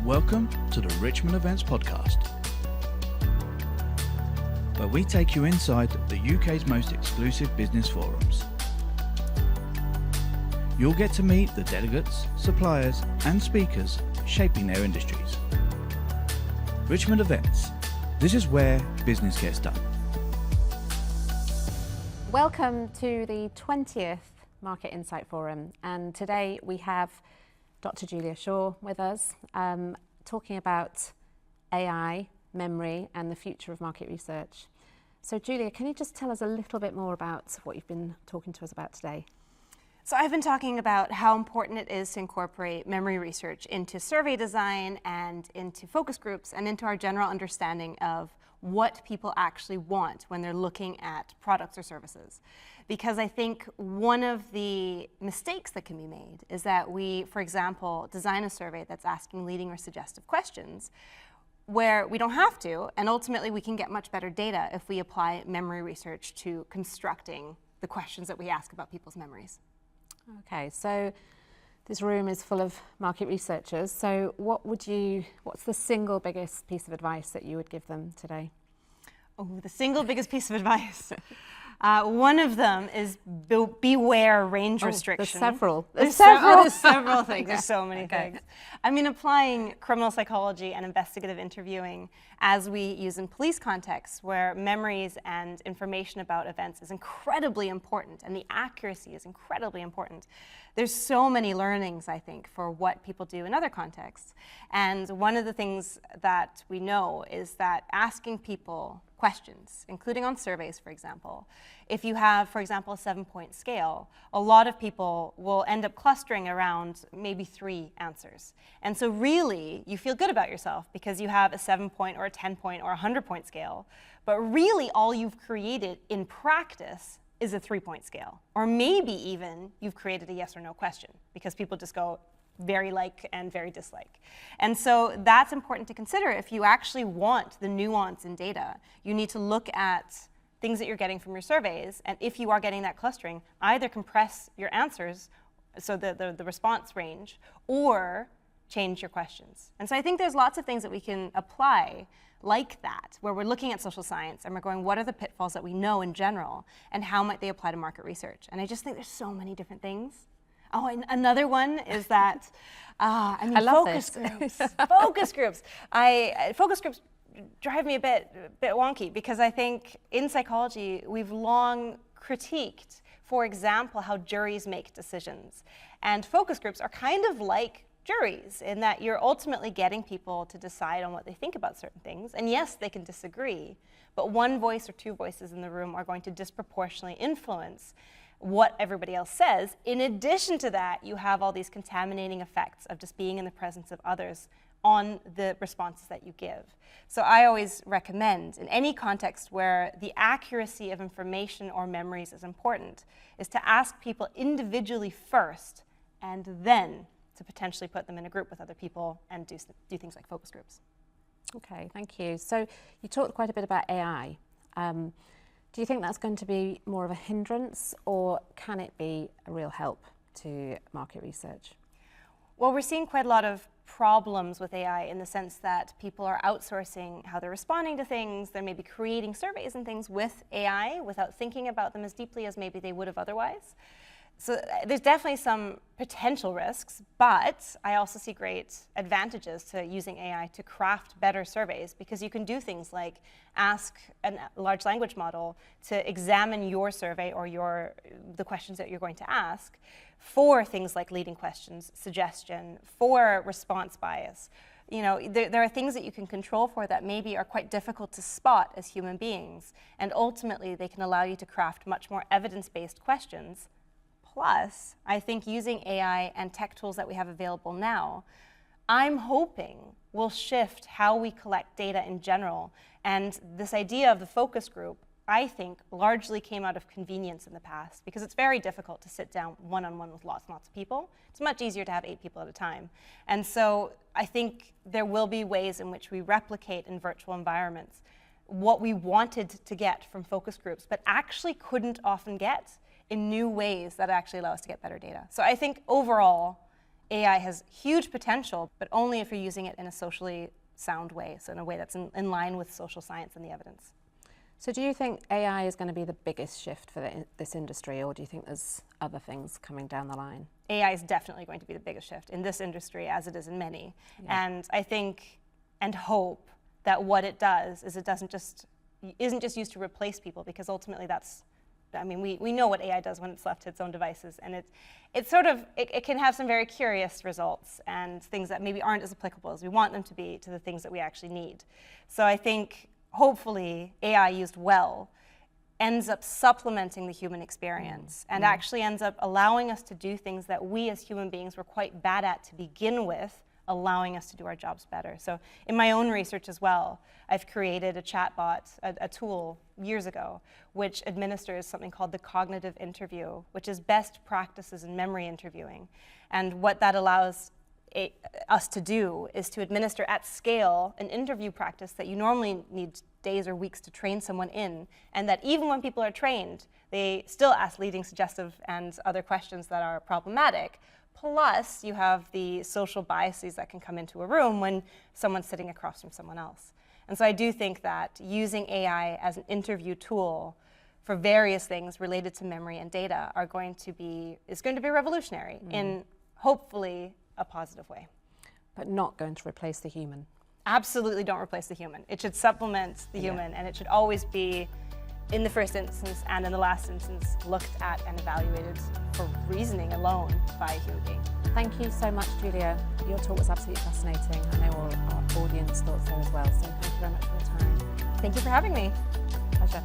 Welcome to the Richmond Events Podcast, where we take you inside the UK's most exclusive business forums. You'll get to meet the delegates, suppliers and speakers shaping their industries. Richmond Events, this is where business gets done. Welcome to the 20th Market Insight Forum, and today we have Dr. Julia Shaw with us, talking about AI, memory and the future of market research. So Julia, can you just tell us a little bit more about what you've been talking to us about today? So I've been talking about how important it is to incorporate memory research into survey design and into focus groups and into our general understanding of what people actually want when they're looking at products or services. Because I think one of the mistakes that can be made is that we, for example, design a survey that's asking leading or suggestive questions where we don't have to, and ultimately we can get much better data if we apply memory research to constructing the questions that we ask about people's memories. Okay, so this room is full of market researchers. So what's the single biggest piece of advice that you would give them today? Oh, the single biggest piece of advice. One of them is beware range restriction. There's several. There's several things. There's so many things. I mean, applying criminal psychology and investigative interviewing as we use in police contexts where memories and information about events is incredibly important and the accuracy is incredibly important. There's so many learnings, I think, for what people do in other contexts. And one of the things that we know is that asking people questions, including on surveys, for example. If you have, for example, a 7-point scale, a lot of people will end up clustering around maybe 3 answers. And so really, you feel good about yourself because you have a 7-point or a 10-point or a 100-point scale. But really, all you've created in practice is a 3-point scale. Or maybe even you've created a yes or no question because people just go very like and very dislike. And so that's important to consider. If you actually want the nuance in data, you need to look at things that you're getting from your surveys, and if you are getting that clustering, either compress your answers, so the response range, or change your questions. And so I think there's lots of things that we can apply like that, where we're looking at social science and we're going, what are the pitfalls that we know in general, and how might they apply to market research? And I just think there's so many different things. Oh, and another one is that, focus groups. Focus groups. Focus groups drive me a bit wonky because I think in psychology we've long critiqued, for example, how juries make decisions. And focus groups are kind of like juries in that you're ultimately getting people to decide on what they think about certain things. And yes, they can disagree, but one voice or 2 voices in the room are going to disproportionately influence what everybody else says. In addition to that, you have all these contaminating effects of just being in the presence of others on the responses that you give. So I always recommend, in any context where the accuracy of information or memories is important, is to ask people individually first, and then to potentially put them in a group with other people and do things like focus groups. Okay, thank you. So you talked quite a bit about AI. Do you think that's going to be more of a hindrance, or can it be a real help to market research? Well, we're seeing quite a lot of problems with AI in the sense that people are outsourcing how they're responding to things. They're maybe creating surveys and things with AI without thinking about them as deeply as maybe they would have otherwise. So there's definitely some potential risks, but I also see great advantages to using AI to craft better surveys, because you can do things like ask a large language model to examine your survey or the questions that you're going to ask for things like leading questions, suggestion, for response bias. You know, there are things that you can control for that maybe are quite difficult to spot as human beings, and ultimately they can allow you to craft much more evidence-based questions. Plus, I think using AI and tech tools that we have available now, I'm hoping will shift how we collect data in general. And this idea of the focus group, I think, largely came out of convenience in the past, because it's very difficult to sit down one-on-one with lots and lots of people. It's much easier to have 8 people at a time. And so I think there will be ways in which we replicate in virtual environments what we wanted to get from focus groups, but actually couldn't often get in new ways that actually allow us to get better data. So I think overall, AI has huge potential, but only if you're using it in a socially sound way, so in a way that's in line with social science and the evidence. So do you think AI is going to be the biggest shift for this industry, or do you think there's other things coming down the line? AI is definitely going to be the biggest shift in this industry, as it is in many. Yeah. And I think and hope that what it does is it isn't just used to replace people, because ultimately that's, I mean, we know what AI does when it's left to its own devices, and it can have some very curious results and things that maybe aren't as applicable as we want them to be to the things that we actually need. So I think hopefully AI used well ends up supplementing the human experience and actually ends up allowing us to do things that we as human beings were quite bad at to begin with, allowing us to do our jobs better. So in my own research as well, I've created a chatbot, a tool years ago, which administers something called the cognitive interview, which is best practices in memory interviewing. And what that allows us to do is to administer at scale an interview practice that you normally need days or weeks to train someone in, and that even when people are trained, they still ask leading, suggestive, and other questions that are problematic. Plus, you have the social biases that can come into a room when someone's sitting across from someone else. And so I do think that using AI as an interview tool for various things related to memory and data is going to be revolutionary in hopefully a positive way. But not going to replace the human. Absolutely don't replace the human. It should supplement the human, and it should always be, in the first instance and in the last instance, looked at and evaluated for reasoning alone by a human being. Thank you so much, Julia. Your talk was absolutely fascinating. I know all our audience thought so as well, so thank you very much for your time. Thank you for having me. Pleasure.